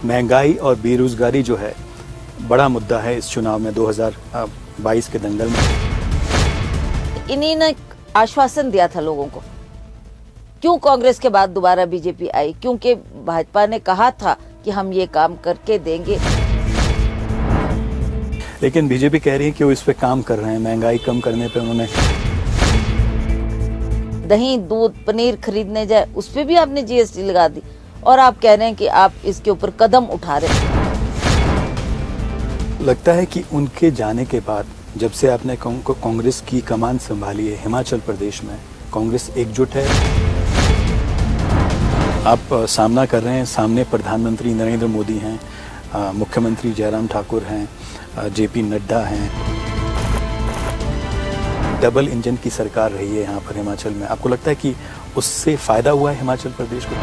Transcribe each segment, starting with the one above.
महंगाई और बेरोजगारी जो है बड़ा मुद्दा है इस चुनाव में 2022 के दंगल में। इन्हीं ने आश्वासन दिया था लोगों को। क्यों कांग्रेस के बाद दोबारा बीजेपी आई? क्योंकि भाजपा ने कहा था कि हम ये काम करके देंगे। लेकिन बीजेपी कह रही है कि वो इस पे काम कर रहे हैं। महंगाई कम करने पे उन्होंने दही, दूध, पनीर खरीदने जाए उस पे भी आपने जीएसटी लगा दी और आप कह रहे हैं कि आप इसके ऊपर कदम उठा रहे हैं। लगता है कि उनके जाने के बाद जब से आपने कांग्रेस की कमान संभाली है हिमाचल प्रदेश में, कांग्रेस एकजुट है। आप सामना कर रहे हैं, सामने प्रधानमंत्री नरेंद्र मोदी हैं, मुख्यमंत्री जयराम ठाकुर हैं, जेपी नड्डा हैं। डबल इंजन की सरकार रही है यहाँ पर हिमाचल में। आपको लगता है कि उससे फायदा हुआ है हिमाचल प्रदेश को?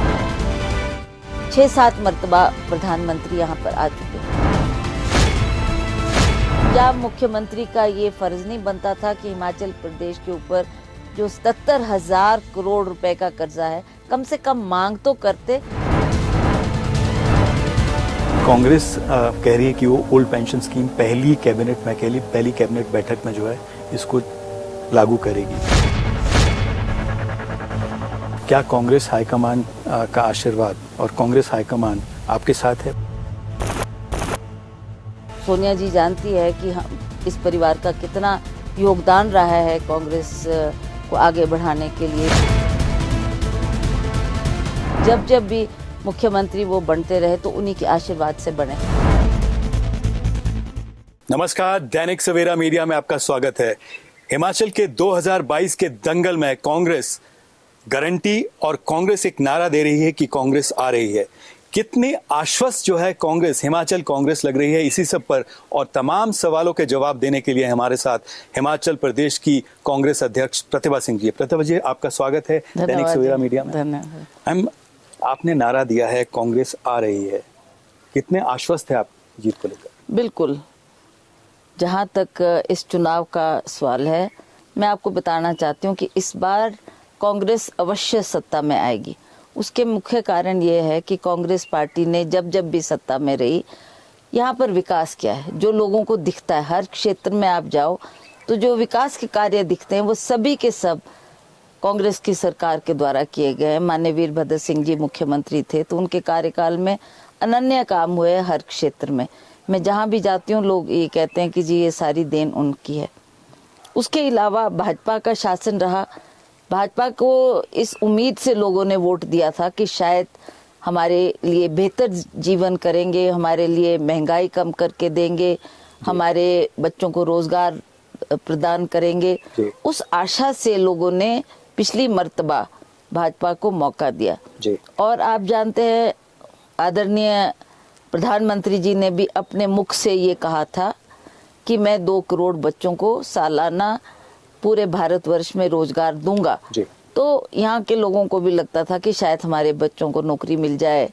6-7 मर्तबा प्रधानमंत्री यहाँ पर आ चुके हैं। क्या मुख्यमंत्री का ये फर्ज नहीं बनता था कि हिमाचल प्रदेश के ऊपर जो 77,000 करोड़ रुपए का कर्जा है, कम से कम मांग तो करते? कांग्रेस कह रही है कि वो ओल्ड पेंशन स्कीम पहली कैबिनेट बैठक में जो है इसको लागू करेगी। क्या कांग्रेस हाईकमान का आशीर्वाद और कांग्रेस हाईकमान आपके साथ है? सोनिया जी जानती है कि हम इस परिवार का कितना योगदान रहा है कांग्रेस को आगे बढ़ाने के लिए। जब भी मुख्यमंत्री वो बनते रहे तो उन्हीं के आशीर्वाद से बने। नमस्कार, दैनिक सवेरा मीडिया में आपका स्वागत है। हिमाचल के 2022 के दंगल में कांग्रेस गारंटी और कांग्रेस एक नारा दे रही है कि कांग्रेस आ रही है। कितने आश्वस्त जो है कांग्रेस, हिमाचल कांग्रेस लग रही है, इसी सब पर और तमाम सवालों के जवाब देने के लिए हमारे साथ हिमाचल प्रदेश की कांग्रेस अध्यक्ष प्रतिभा सिंह जी। प्रतिभा जी, आपका स्वागत है दैनिक सवेरा मीडिया में। धन्यवाद। आपने नारा दिया है कांग्रेस आ रही है, कितने आश्वस्त है आप जीत को लेकर? बिल्कुल। जहां तक इस चुनाव का सवाल है, मैं आपको बताना चाहती हूँ कि इस बार कांग्रेस अवश्य सत्ता में आएगी। उसके मुख्य कारण ये है कि कांग्रेस पार्टी ने जब भी सत्ता में रही, यहाँ पर विकास किया है जो लोगों को दिखता है। हर क्षेत्र में आप जाओ तो जो विकास के कार्य दिखते हैं वो सभी के सब कांग्रेस की सरकार के द्वारा किए गए हैं। माननीय वीरभद्र सिंह जी मुख्यमंत्री थे तो उनके कार्यकाल में अनन्य काम हुए हर क्षेत्र में। मैं जहाँ भी जाती हूँ लोग ये कहते हैं कि जी ये सारी देन उनकी है। उसके अलावा भाजपा का शासन रहा। भाजपा को इस उम्मीद से लोगों ने वोट दिया था कि शायद हमारे लिए बेहतर जीवन करेंगे, हमारे लिए महंगाई कम करके देंगे, हमारे बच्चों को रोजगार प्रदान करेंगे। उस आशा से लोगों ने पिछली मर्तबा भाजपा को मौका दिया। और आप जानते हैं आदरणीय प्रधानमंत्री जी ने भी अपने मुख से ये कहा था कि मैं 2 करोड़ बच्चों को सालाना पूरे भारतवर्ष में रोजगार दूंगा। तो यहाँ के लोगों को भी लगता था कि शायद हमारे बच्चों को नौकरी मिल जाए।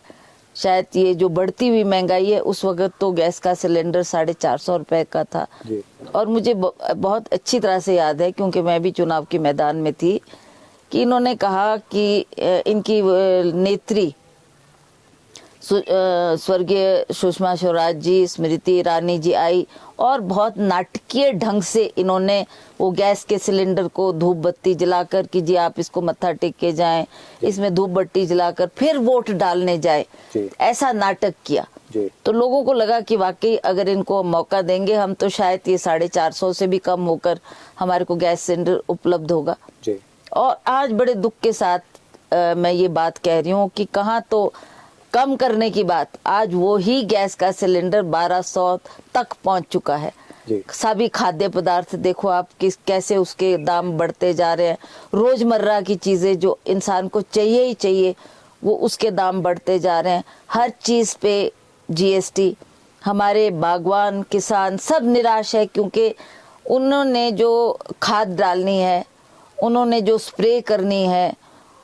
शायद ये जो बढ़ती हुई महंगाई है, उस वक्त तो गैस का सिलेंडर 450 रुपए का था। और मुझे बहुत अच्छी तरह से याद है क्योंकि मैं भी चुनाव के मैदान में थी कि इन्होंने कहा कि इनकी नेत्री स्वर्गीय सुषमा स्वराज जी, स्मृति ईरानी जी आई और बहुत नाटकीय ढंग से इन्होंने वो गैस के सिलेंडर को धूप बत्ती जलाकर कि जी आप इसको मत्था टेक के जाएं, इसमें धूप बत्ती जलाकर फिर वोट डालने जाए, ऐसा नाटक किया। तो लोगों को लगा कि वाकई अगर इनको मौका देंगे हम तो शायद ये 450 से भी कम होकर हमारे को गैस सिलेंडर उपलब्ध होगा। और आज बड़े दुख के साथ मैं ये बात कह रही हूँ कि कहाँ तो कम करने की बात, आज वो ही गैस का सिलेंडर 1200 तक पहुंच चुका है। सभी खाद्य पदार्थ देखो आप कैसे उसके दाम बढ़ते जा रहे हैं। रोजमर्रा की चीजें जो इंसान को चाहिए ही चाहिए वो उसके दाम बढ़ते जा रहे हैं। हर चीज पे जीएसटी। हमारे बागवान, किसान सब निराश है क्योंकि उन्होंने जो खाद डालनी है, उन्होंने जो स्प्रे करनी है,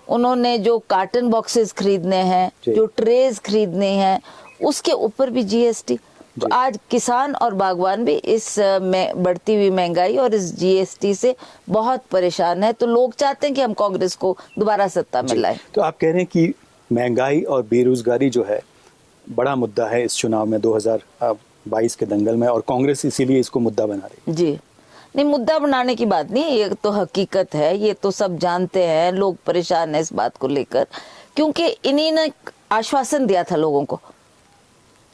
उन्होंने जो कार्टन बॉक्सेस खरीदने हैं, जो ट्रेज खरीदने हैं, उसके ऊपर भी जीएसटी। तो आज किसान और बागवान भी इस में बढ़ती हुई महंगाई और इस जीएसटी से बहुत परेशान है। तो लोग चाहते हैं कि हम कांग्रेस को दोबारा सत्ता में लाएं। तो आप कह रहे हैं कि महंगाई और बेरोजगारी जो है बड़ा मुद्दा है इस चुनाव में 2022 के दंगल में, और कांग्रेस इसीलिए इसको मुद्दा बना रही है। जी नहीं, मुद्दा बनाने की बात नहीं, ये तो हकीकत है, ये तो सब जानते हैं, लोग परेशान हैं इस बात को लेकर, क्योंकि इन्हीं ने आश्वासन दिया था लोगों को।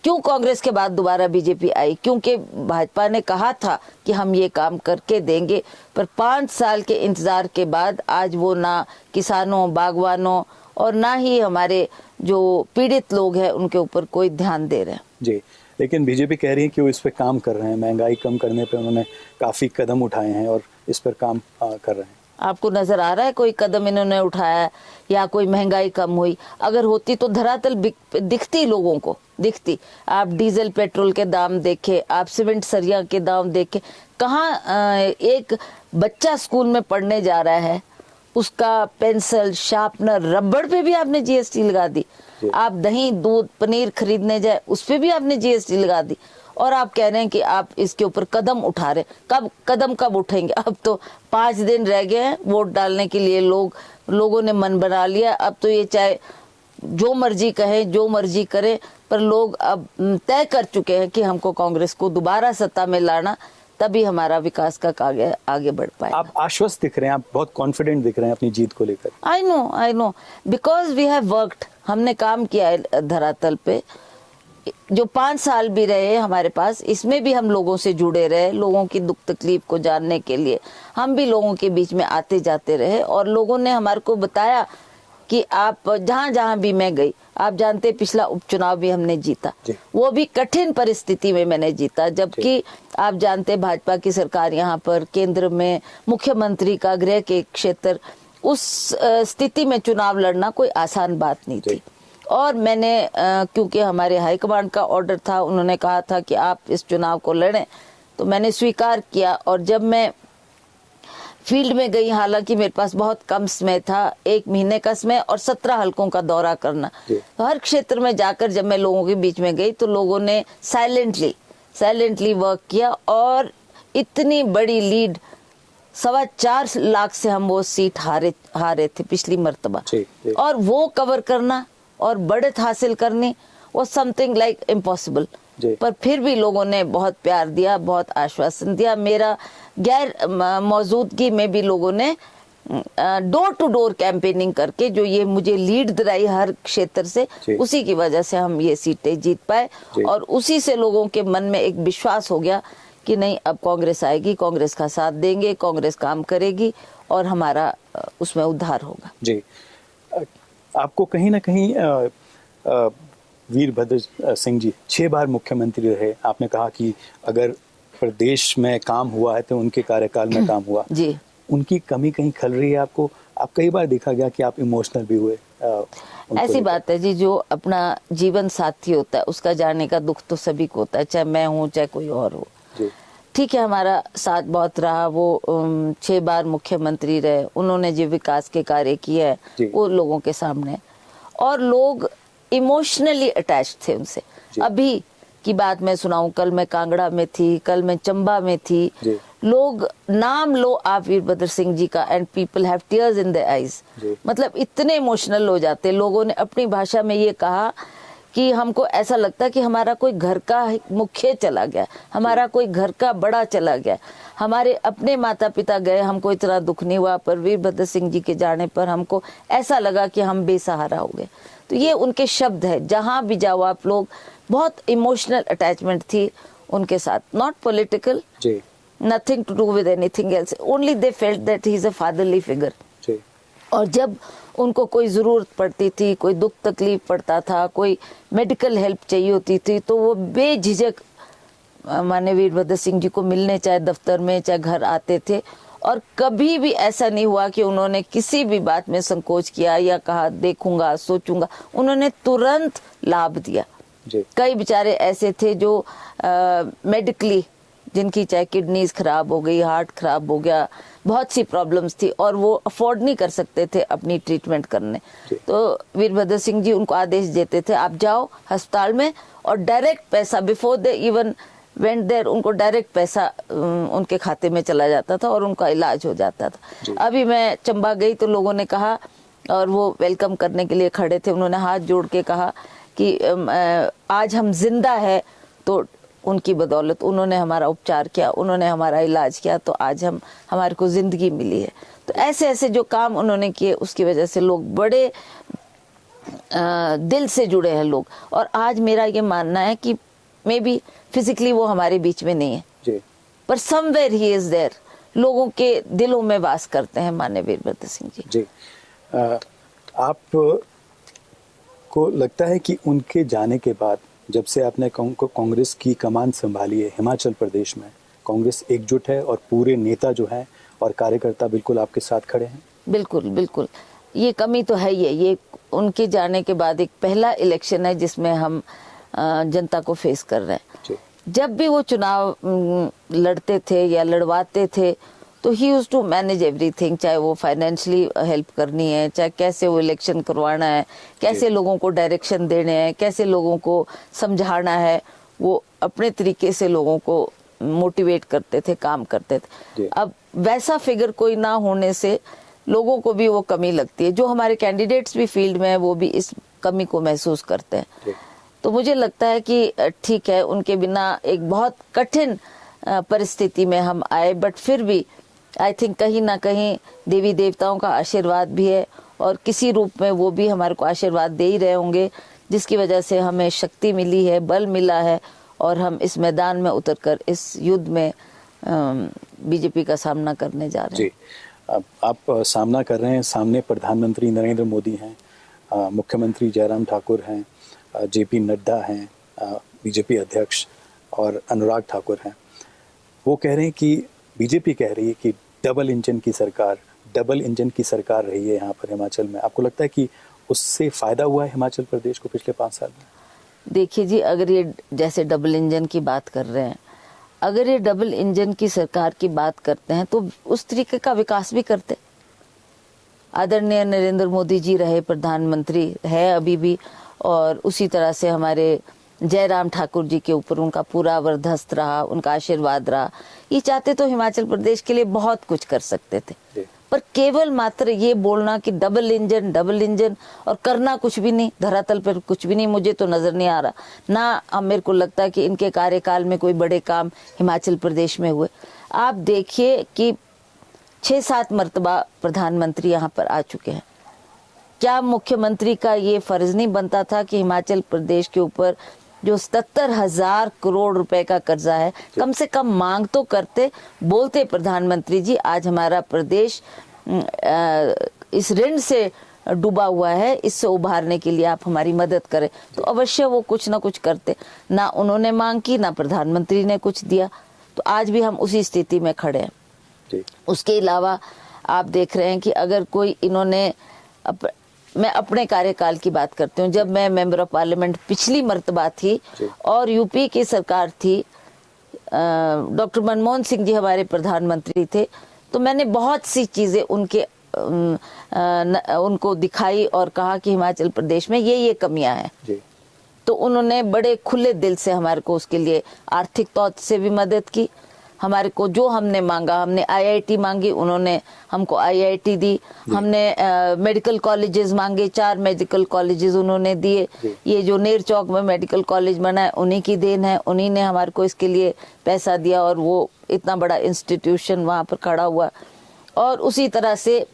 क्यों कांग्रेस के बाद दोबारा बीजेपी आई? क्योंकि भाजपा ने कहा था कि हम ये काम करके देंगे, पर 5 साल के इंतजार के बाद आज वो ना किसानों, बागवानों और ना ही हमारे जो पीड़ित लोग हैं उनके ऊपर कोई ध्यान दे रहे हैं। जी, लेकिन बीजेपी कह रही है कि वो इस पे काम कर रहे हैं, महंगाई कम करने पे उन्होंने काफी कदम उठाए हैं और इस पर काम कर रहे हैं। आपको नजर आ रहा है कोई कदम इन्होंने उठाया है या कोई महंगाई कम हुई? अगर होती तो धरातल दिखती, लोगों को दिखती। आप डीजल पेट्रोल के दाम देखे, आप सीमेंट सरिया के दाम देखे, कहाँ एक बच्चा स्कूल में पढ़ने जा रहा है, उसका पेंसिल, शार्पनर, रबड़ पे भी आपने जीएसटी लगा दी। आप दही, दूध, पनीर खरीदने जाए उस पे भी आपने जीएसटी लगा दी, और आप कह रहे हैं कि आप इसके ऊपर कदम उठा रहे। कब उठेंगे? अब तो 5 दिन रह गए हैं वोट डालने के लिए, लोगों ने मन बना लिया। अब तो ये चाहे जो मर्जी कहें, जो मर्जी करें, पर लोग अब तय कर चुके हैं कि हमको कांग्रेस को दोबारा सत्ता में लाना, तभी हमारा विकास का कार्य आगे बढ़ पाएगा। आप आश्वस्त दिख रहे हैं, आप बहुत कॉन्फिडेंट दिख रहे हैं अपनी जीत को लेकर। I know because we have worked, हमने काम किया है धरातल पे। जो 5 साल भी रहे हमारे पास, इसमें भी हम लोगों से जुड़े रहे, लोगों की दुख तकलीफ को जानने के लिए हम भी लोगों के बीच में आते जाते रहे, और लोगों ने हमारे को बताया कि आप जहाँ जहाँ भी मैं गई, आप जानते पिछला उपचुनाव भी हमने जीता, वो भी कठिन परिस्थिति में मैंने जीता, जबकि आप जानते भाजपा की सरकार यहाँ पर केंद्र में, मुख्यमंत्री का गृह के क्षेत्र, उस स्थिति में चुनाव लड़ना कोई आसान बात नहीं थी। और मैंने क्योंकि हमारे हाईकमांड का ऑर्डर था, उन्होंने कहा था कि आप इस चुनाव को लड़ें, तो मैंने स्वीकार किया। और जब मैं फील्ड में गई, हालांकि मेरे पास बहुत कम समय था, 1 महीने का समय और 17 हलकों का दौरा करना, तो हर क्षेत्र में जाकर जब मैं लोगों के बीच में गई तो लोगों ने साइलेंटली वर्क किया, और इतनी बड़ी लीड, 4.25 लाख से हम वो सीट हारे थे पिछली मर्तबा, और वो कवर करना और बढ़त हासिल करनी वो समथिंग लाइक इम्पॉसिबल। पर फिर भी लोगों ने बहुत प्यार दिया, बहुत आश्वासन दिया। मेरा गैर मौजूदगी में भी लोगों ने डोर टू डोर कैंपेनिंग करके जो ये मुझे लीड दिलाई हर क्षेत्र से, उसी की वजह से हम ये सीटें जीत पाए, और उसी से लोगों के मन में एक विश्वास हो गया कि नहीं, अब कांग्रेस आएगी, कांग्रेस का साथ देंगे, कांग्रेस काम करेगी और हमारा उसमें उद्धार होगा। जी, आपको कहीं ना कहीं वीरभद्र सिंह जी 6 बार मुख्यमंत्री रहे, आपने कहा कि अगर प्रदेश में काम हुआ है तो उनके कार्यकाल में काम हुआ जी, उनकी कमी कहीं खल रही है आपको? आप कई बार देखा गया कि आप इमोशनल भी हुए। ऐसी बात है जी, जो अपना जीवन साथी होता है उसका जाने का दुख तो सभी को होता है, चाहे मैं हूँ चाहे कोई और हो। ठीक है, हमारा साथ बहुत रहा, वो 6 बार मुख्यमंत्री रहे, उन्होंने जो विकास के कार्य किए हैं वो लोगों के सामने, और लोग इमोशनली अटैच थे उनसे। अभी की बात मैं सुनाऊं, कल मैं कांगड़ा में थी, कल मैं चंबा में थी, लोग नाम लो आप वीरभद्र सिंह जी का and people have tears in their eyes, मतलब इतने इमोशनल हो जाते। लोगों ने अपनी भाषा में ये कहा कि हमको ऐसा लगता है कि हमारा कोई घर का मुखिया चला गया, हमारा कोई घर का बड़ा चला गया, हमारे अपने माता पिता गए, हमको इतना दुख नहीं हुआ, पर वीरभद्र सिंह जी के जाने पर हमको ऐसा लगा कि हम बेसहारा हो गए। तो ये उनके शब्द है, जहां भी जाओ आप लोग, बहुत इमोशनल अटैचमेंट थी उनके साथ, not political, nothing to do with anything else, only they felt that he is a fatherly figure. और जब उनको कोई ज़रूरत पड़ती थी, कोई दुख तकलीफ पड़ता था, कोई मेडिकल हेल्प चाहिए होती थी, तो वो बेझिझक माननीय वीरभद्र सिंह जी को मिलने, चाहे दफ्तर में चाहे घर आते थे, और कभी भी ऐसा नहीं हुआ कि उन्होंने किसी भी बात में संकोच किया या कहा देखूंगा सोचूंगा, उन्होंने तुरंत लाभ दिया। कई बेचारे ऐसे थे जो मेडिकली, जिनकी चाहे किडनीज खराब हो गई, हार्ट खराब हो गया, बहुत सी प्रॉब्लम्स थी, और वो अफोर्ड नहीं कर सकते थे अपनी ट्रीटमेंट करने, तो वीरभद्र सिंह जी उनको आदेश देते थे आप जाओ अस्पताल में, और डायरेक्ट पैसा before they even went there, उनको डायरेक्ट पैसा उनके खाते में चला जाता था और उनका इलाज हो जाता था। अभी मैं चंबा गई तो लोगों ने कहा, और वो वेलकम करने के लिए खड़े थे, उन्होंने हाथ जोड़ के कहा कि आज हम जिंदा है तो उनकी बदौलत, उन्होंने हमारा उपचार किया, उन्होंने हमारा इलाज किया, तो आज हमारे को जिंदगी मिली है। तो ऐसे ऐसे जो काम उन्होंने किए उसकी वजह से लोग बड़े दिल से जुड़े हैं लोग। और आज मेरा ये मानना है कि मे बी फिजिकली वो हमारे बीच में नहीं है जी, पर समवेयर ही इज देयर, लोगों के दिलों में वास करते हैं माननीय वीरभद्र सिंह जी। जी। आप को लगता है कि उनके जाने के बाद, जब से आपने कांग्रेस की कमान संभाली है हिमाचल प्रदेश में, कांग्रेस एकजुट है और पूरे नेता जो हैं और कार्यकर्ता बिल्कुल आपके साथ खड़े हैं? बिल्कुल बिल्कुल, ये कमी तो है ही है। ये उनके जाने के बाद एक पहला इलेक्शन है जिसमें हम जनता को फेस कर रहे हैं। जी। जब भी वो चुनाव लड़ते थे या लड़वाते थे तो he used to manage everything, चाहे वो फाइनेंशियली हेल्प करनी है, चाहे कैसे वो इलेक्शन करवाना है, कैसे लोगों को डायरेक्शन देने हैं, कैसे लोगों को समझाना है, वो अपने तरीके से लोगों को मोटिवेट करते थे, काम करते थे। अब वैसा फिगर कोई ना होने से लोगों को भी वो कमी लगती है। जो हमारे कैंडिडेट्स भी फील्ड में है वो भी इस कमी को महसूस करते हैं। तो मुझे लगता है कि ठीक है, उनके बिना एक बहुत कठिन परिस्थिति में हम आए, बट फिर भी आई थिंक कहीं ना कहीं देवी देवताओं का आशीर्वाद भी है और किसी रूप में वो भी हमारे को आशीर्वाद दे ही रहे होंगे, जिसकी वजह से हमें शक्ति मिली है, बल मिला है और हम इस मैदान में उतरकर इस युद्ध में बीजेपी का सामना करने जा रहे हैं। जी, आप सामना कर रहे हैं, सामने प्रधानमंत्री नरेंद्र मोदी हैं, मुख्यमंत्री जयराम ठाकुर हैं, जेपी नड्डा हैं, बीजेपी अध्यक्ष, और अनुराग ठाकुर हैं। वो कह रहे हैं कि बीजेपी कह रही है कि डबल इंजन की सरकार रही है यहाँ पर हिमाचल में। आपको लगता है कि उससे फायदा हुआ है हिमाचल प्रदेश को पिछले 5 साल में? देखिए जी, अगर ये जैसे डबल इंजन की बात कर रहे हैं, अगर ये डबल इंजन की सरकार की बात करते हैं तो उस तरीके का विकास भी करते। आदरणीय नरेंद्र मोदी जी रहे प्रधानमंत्री, है अभी भी, और उसी तरह से हमारे जयराम ठाकुर जी के ऊपर उनका पूरा वरदहस्त रहा, उनका आशीर्वाद रहा। ये चाहते तो हिमाचल प्रदेश के लिए बहुत कुछ कर सकते थे, पर केवल मात्र ये बोलना कि डबल इंजन और करना कुछ भी नहीं, धरातल पर कुछ भी नहीं, मुझे तो नजर नहीं आ रहा ना। मेरे को लगता है कि इनके कार्यकाल में कोई बड़े काम हिमाचल प्रदेश में हुए। आप देखिए कि 6-7 मर्तबा प्रधानमंत्री यहाँ पर आ चुके हैं। क्या मुख्यमंत्री का ये फर्ज नहीं बनता था कि हिमाचल प्रदेश के ऊपर जो 77,000 करोड़ रुपए का कर्जा है, कम से कम मांग तो करते, बोलते प्रधानमंत्री जी आज हमारा प्रदेश इस ऋण से डूबा हुआ है, इससे उभारने के लिए आप हमारी मदद करें, तो अवश्य वो कुछ ना कुछ करते। ना उन्होंने मांग की, ना प्रधानमंत्री ने कुछ दिया, तो आज भी हम उसी स्थिति में खड़े हैं। उसके अलावा आप देख रहे हैं कि अगर कोई इन्होंने मैं अपने कार्यकाल की बात करती हूँ, जब मैं मेंबर ऑफ पार्लियामेंट पिछली मर्तबा थी और यूपी की सरकार थी, डॉक्टर मनमोहन सिंह जी हमारे प्रधानमंत्री थे, तो मैंने बहुत सी चीजें उनको दिखाई और कहा कि हिमाचल प्रदेश में ये कमियां हैं। तो उन्होंने बड़े खुले दिल से हमारे को उसके लिए आर्थिक तौर से भी मदद की। हमारे को जो हमने मांगा, हमने आईआईटी मांगी, उन्होंने हमको आईआईटी दी। हमने मेडिकल कॉलेजेस मांगे, 4 मेडिकल कॉलेजेस उन्होंने दिए। ये जो नेर चौक में मेडिकल कॉलेज बना है उन्हीं की देन है, उन्हीं ने हमारे को इसके लिए पैसा दिया और वो इतना बड़ा इंस्टीट्यूशन वहां पर खड़ा हुआ। और उसी तरह से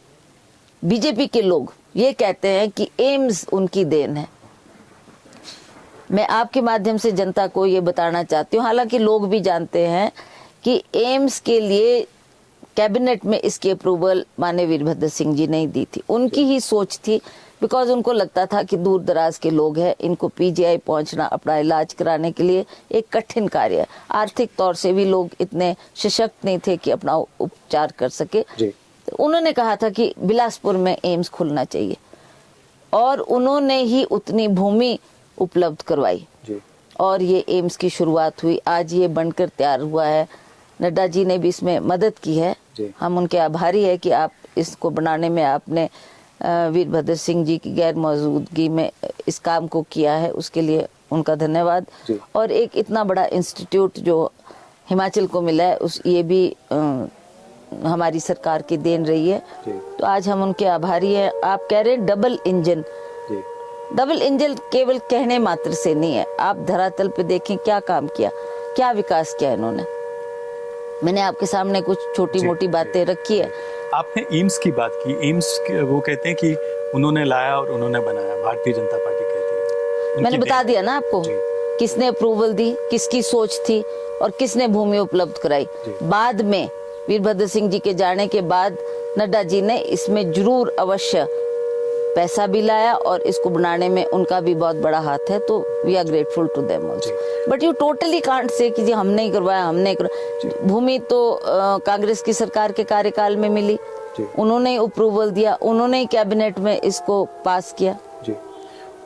बीजेपी के लोग ये कहते हैं कि एम्स उनकी देन है। मैं आपके माध्यम से जनता को ये बताना चाहती हूँ, हालांकि लोग भी जानते हैं कि एम्स के लिए कैबिनेट में इसकी अप्रूवल माननीय वीरभद्र सिंह जी ने दी थी। उनकी ही सोच थी, बिकॉज उनको लगता था कि दूर दराज के लोग हैं, इनको पीजीआई पहुंचना अपना इलाज कराने के लिए एक कठिन कार्य है। आर्थिक तौर से भी लोग इतने सशक्त नहीं थे कि अपना उपचार कर सके। तो उन्होंने कहा था कि बिलासपुर में एम्स खुलना चाहिए और उन्होंने ही उतनी भूमि उपलब्ध करवाई और ये एम्स की शुरुआत हुई। आज ये बनकर तैयार हुआ है। नड्डा जी ने भी इसमें मदद की है, हम उनके आभारी है कि आप इसको बनाने में आपने वीरभद्र सिंह जी की गैर मौजूदगी में इस काम को किया है, उसके लिए उनका धन्यवाद। और एक इतना बड़ा इंस्टीट्यूट जो हिमाचल को मिला है ये भी हमारी सरकार की देन रही है। तो आज हम उनके आभारी हैं। आप कह रहे हैं डबल इंजन, डबल इंजन केवल कहने मात्र से नहीं है, आप धरातल पे देखें क्या काम किया, क्या विकास किया इन्होंने। मैंने आपके सामने कुछ छोटी मोटी बातें रखी है। आपने एम्स की बात की, वो कहते हैं कि उन्होंने लाया और उन्होंने बनाया, भारतीय जनता पार्टी कहती है। मैंने बता दिया ना आपको, किसने अप्रूवल दी, किसकी सोच थी और किसने भूमि उपलब्ध कराई। बाद में वीरभद्र सिंह जी के जाने के बाद नड्डा जी ने इसमें जरूर अवश्य पैसा भी लाया और इसको बनाने में उनका भी बहुत बड़ा हाथ है, तो we are grateful to them also. But you totally can't say कि जी हमने ही करवाया, हमने करवाया। भूमि तो कांग्रेस की सरकार के कार्यकाल में मिली, उन्होंने ही अप्रूवल दिया, उन्होंने ही कैबिनेट में इसको पास किया। जी,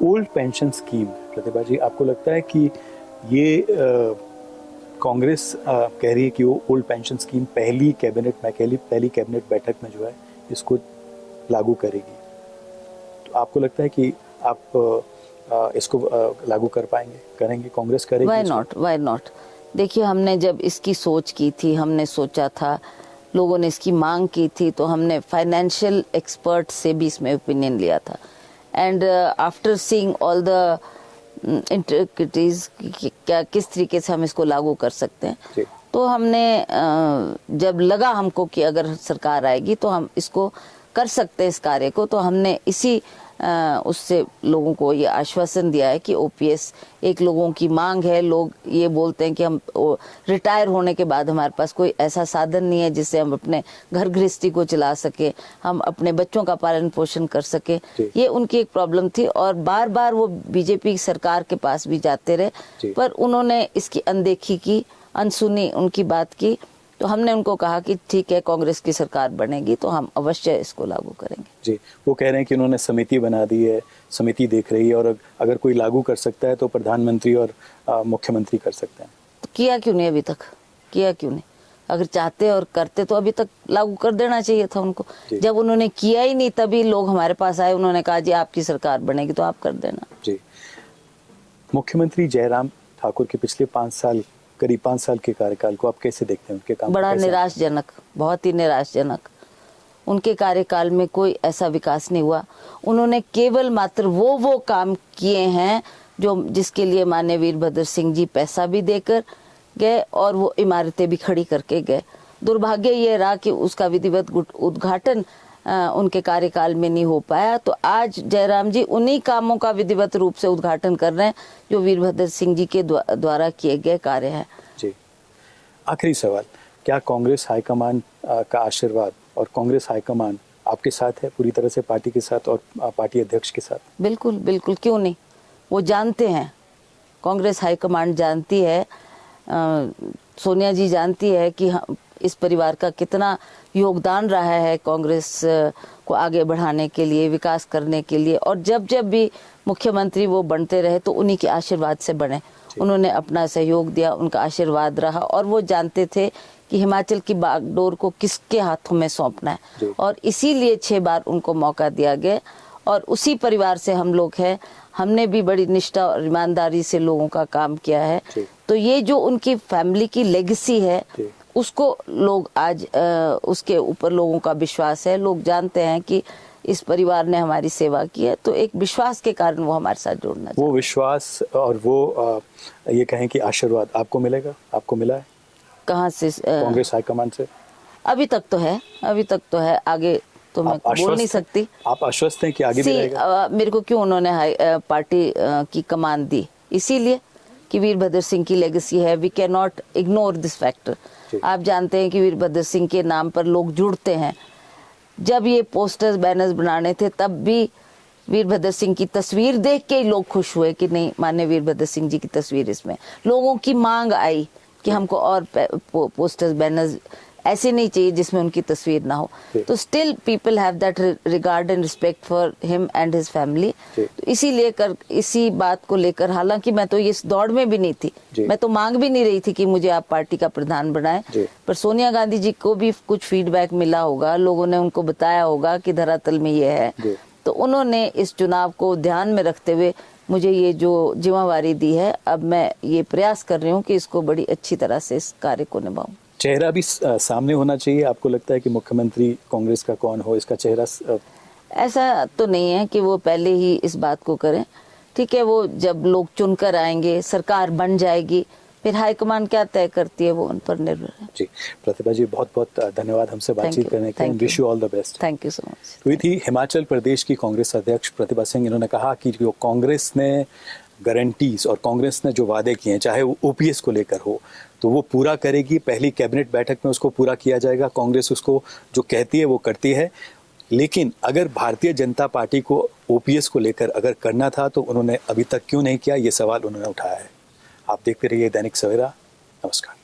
ओल्ड पेंशन स्कीम, प्रतिभा जी, आपको लगता है कि ये कांग्रेस कह रही है कि वो ओल्ड पेंशन स्कीम पहली कैबिनेट बैठक में जो है इसको लागू करेगी, तो आपको लगता है कि आप इसको लागू कर पाएंगे, करेंगे, कांग्रेस करेगी? Why not. देखिए, हमने जब इसकी सोच की थी, हमने सोचा था, लोगों ने इसकी मांग की थी, तो हमने फाइनेंशियल एक्सपर्ट से भी इसमें ओपिनियन लिया था। And after seeing all the intricacies, क्या किस तरीके से हम इसको लागू कर सकते हैं, तो हमने जब लगा हमको कि अगर सरकार आएगी तो हम इसको कर सकते हैं इस कार्य को, तो हमने इसी उससे लोगों को ये आश्वासन दिया है कि ओपीएस एक लोगों की मांग है। लोग ये बोलते हैं कि हम रिटायर होने के बाद हमारे पास कोई ऐसा साधन नहीं है जिससे हम अपने घर गृहस्थी को चला सके, हम अपने बच्चों का पालन पोषण कर सके। ये उनकी एक प्रॉब्लम थी और बार बार वो बीजेपी सरकार के पास भी जाते रहे, पर उन्होंने इसकी अनदेखी की, अनसुनी उनकी बात की। तो हमने उनको कहा कि ठीक है, कांग्रेस की सरकार बनेगी तो हम अवश्य इसको लागू करेंगे। जी, वो कह रहे हैं कि उन्होंने समिति बना दी है, समिति देख रही है और अगर कोई लागू कर सकता है तो प्रधानमंत्री और मुख्यमंत्री कर सकते हैं। तो किया क्यों नहीं अभी तक? किया क्यों नहीं? अगर चाहते और करते तो अभी तक लागू कर देना चाहिए था उनको। जब उन्होंने किया ही नहीं, तभी लोग हमारे पास आए, उन्होंने कहा जी आपकी सरकार बनेगी तो आप कर देना। जी, मुख्यमंत्री जयराम ठाकुर के पिछले करीब 5 साल के कार्यकाल को आप कैसे देखते हैं? उनके काम बड़ा निराशजनक, बहुत ही निराशजनक। उनके कार्यकाल में कोई ऐसा विकास नहीं हुआ। उन्होंने केवल मात्र वो काम किए हैं जो जिसके लिए माननीय वीरभद्र सिंह जी पैसा भी देकर गए और वो इमारतें भी खड़ी करके गए। दुर्भाग्य ये रहा कि उसका विधिवत उद्घाटन उनके कार्यकाल में नहीं हो पाया। तो आज जयराम जी उन्हीं कामों का विधिवत रूप से उद्घाटन कर रहे हैं जो वीरभद्र सिंह जी के द्वारा किए गए कार्य हैं। जी, आखिरी सवाल, क्या कांग्रेस हाईकमान का आशीर्वाद और कांग्रेस हाईकमान आपके साथ है पूरी तरह से, पार्टी के साथ और पार्टी अध्यक्ष के साथ? बिल्कुल बिल्कुल, क्यों नहीं। वो जानते हैं, कांग्रेस हाईकमान जानती है, सोनिया जी जानती है कि इस परिवार का कितना योगदान रहा है कांग्रेस को आगे बढ़ाने के लिए, विकास करने के लिए। और जब जब भी मुख्यमंत्री वो बनते रहे तो उन्हीं के आशीर्वाद से बने। उन्होंने अपना सहयोग दिया, उनका आशीर्वाद रहा और वो जानते थे कि हिमाचल की बागडोर को किसके हाथों में सौंपना है, और इसीलिए 6 बार उनको मौका दिया गया। और उसी परिवार से हम लोग हैं, हमने भी बड़ी निष्ठा और ईमानदारी से लोगों का काम किया है। तो ये जो उनकी फैमिली की लेगेसी है उसको लोग आज उसके ऊपर लोगों का विश्वास है। लोग जानते हैं कि इस परिवार ने हमारी सेवा की है, तो एक विश्वास के कारण वो हमारे साथ जुड़ना चाहते हैं। वो विश्वास और वो ये कहें कि आशीर्वाद आपको मिलेगा, आपको मिला है? कहाँ से? कांग्रेस हाईकमान से? अभी तक तो है, अभी तक तो है, आगे तो मैं बोल नहीं सकती। आप आश्वस्त हैं कि आगे भी रहेगा? मेरे को क्यों उन्होंने पार्टी की कमान दी, इसीलिए कि वीरभद्र सिंह की लेगेसी है। We can not ignore this factor. आप जानते हैं कि वीरभद्र सिंह के नाम पर लोग जुड़ते हैं। जब ये पोस्टर्स बैनर्स बनाने थे तब भी वीरभद्र सिंह की तस्वीर देख के ही लोग खुश हुए कि नहीं, माननीय वीरभद्र सिंह जी की तस्वीर इसमें। लोगों की मांग आई कि हमको और पोस्टर्स बैनर्स ऐसे नहीं चाहिए जिसमें उनकी तस्वीर ना हो। तो still people have that regard and respect for him and his family. तो इसी बात को लेकर, हालांकि मैं तो इस दौड़ में भी नहीं थी, मैं तो मांग भी नहीं रही थी कि मुझे आप पार्टी का प्रधान बनाएं, पर सोनिया गांधी जी को भी कुछ फीडबैक मिला होगा, लोगों ने उनको बताया होगा कि धरातल में ये है, तो उन्होंने इस चुनाव को ध्यान में रखते हुए मुझे ये जो जिम्मेवारी दी है। अब मैं ये प्रयास कर रही हूँ कि इसको बड़ी अच्छी तरह से इस कार्य को निभाऊं। चेहरा भी सामने होना चाहिए। आपको लगता है कि मुख्यमंत्री कांग्रेस का कौन हो, इसका चेहरा ऐसा तो नहीं है कि वो पहले ही इस बात को करें। ठीक है, वो जब लोग चुनकर आएंगे, सरकार बन जाएगी, फिर हाईकमान क्या तय करती है वो उन पर निर्भर है। जी, प्रतिभा जी बहुत बहुत धन्यवाद हमसे बातचीत करने के लिए। Wish you all the best. Thank you so much. तो ये थी हिमाचल प्रदेश की कांग्रेस अध्यक्ष प्रतिभा सिंह। इन्होंने कहा कि जो कांग्रेस ने गारंटीज और कांग्रेस ने जो वादे किए हैं, चाहे वो ओपीएस को लेकर हो, तो वो पूरा करेगी। पहली कैबिनेट बैठक में उसको पूरा किया जाएगा। कांग्रेस उसको जो कहती है वो करती है। लेकिन अगर भारतीय जनता पार्टी को ओपीएस को लेकर अगर करना था तो उन्होंने अभी तक क्यों नहीं किया, ये सवाल उन्होंने उठाया है। आप देखते रहिए दैनिक सवेरा। नमस्कार।